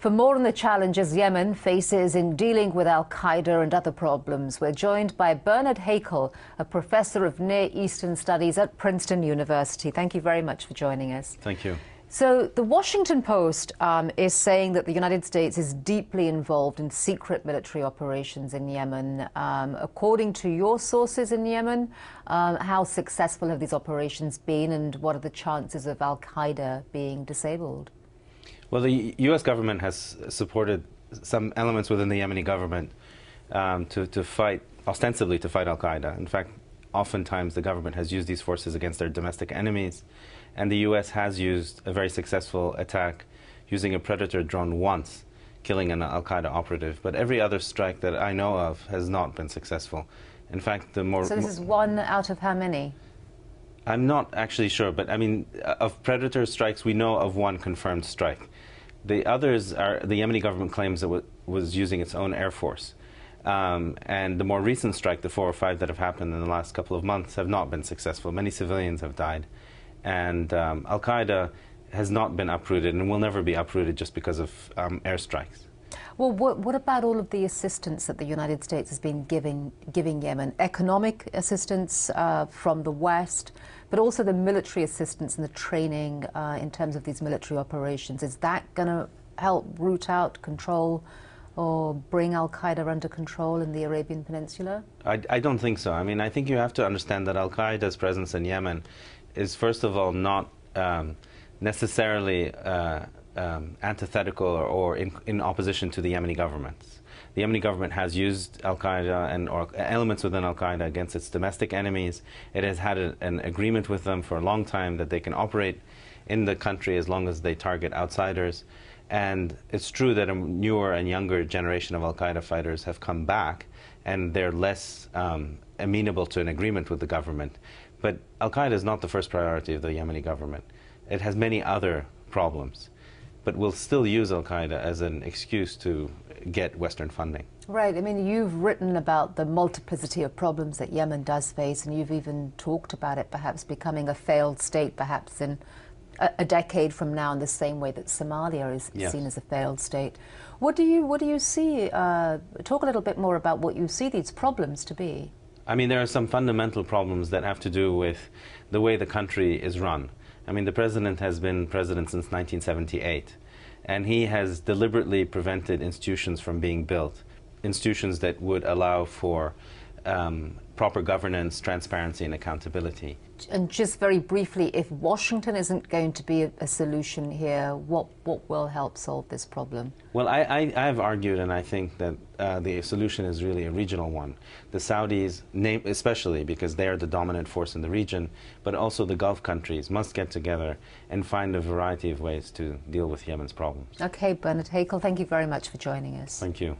For more on the challenges Yemen faces in dealing with al-Qaeda and other problems, we're joined by Bernard Hakel, a professor of Near Eastern Studies at Princeton University. Thank you very much for joining us. Thank you. So the Washington Post is saying that the United States is deeply involved in secret military operations in Yemen. According to your sources in Yemen, how successful have these operations been, and what are the chances of al-Qaeda being disabled? Well, the U.S. government has supported some elements within the Yemeni government to fight, ostensibly to fight al-Qaeda. In fact, oftentimes the government has used these forces against their domestic enemies, and the U.S. has used a very successful attack using a Predator drone once, killing an al-Qaeda operative. But every other strike that I know of has not been successful. In fact, So this is one out of how many? I'm not actually sure, but I mean, of Predator strikes, we know of one confirmed strike. The others are, the Yemeni government claims it was using its own air force. And the more recent strike, the 4 or 5 that have happened in the last couple of months, have not been successful. Many civilians have died. And al-Qaeda has not been uprooted and will never be uprooted just because of airstrikes. Well, what about all of the assistance that the United States has been giving Yemen? Economic assistance from the West, but also the military assistance and the training in terms of these military operations. Is that going to help root out, control, or bring al-Qaeda under control in the Arabian Peninsula? I don't think so. I mean, I think you have to understand that al-Qaeda's presence in Yemen is, first of all, not necessarily antithetical or in opposition to the Yemeni government. The Yemeni government has used al-Qaeda or elements within al-Qaeda against its domestic enemies. It has had an agreement with them for a long time that they can operate in the country as long as they target outsiders. And it's true that a newer and younger generation of al-Qaeda fighters have come back, and they're less amenable to an agreement with the government. But al-Qaeda is not the first priority of the Yemeni government. It has many other problems, but will still use al-Qaeda as an excuse to get Western funding. Right. I mean, you've written about the multiplicity of problems that Yemen does face, and you've even talked about it perhaps becoming a failed state, perhaps in a decade from now, in the same way that Somalia is seen as a failed state. What do you see? Talk a little bit more about what you see these problems to be. I mean, there are some fundamental problems that have to do with the way the country is run. I mean, the president has been president since 1978, and he has deliberately prevented institutions from being built, institutions that would allow for proper governance, transparency, and accountability. And just very briefly, if Washington isn't going to be a solution here, what will help solve this problem? Well, I have argued, and I think that the solution is really a regional one. The Saudis, especially because they are the dominant force in the region, but also the Gulf countries must get together and find a variety of ways to deal with Yemen's problems. Okay, Bernard Hakel, thank you very much for joining us. Thank you.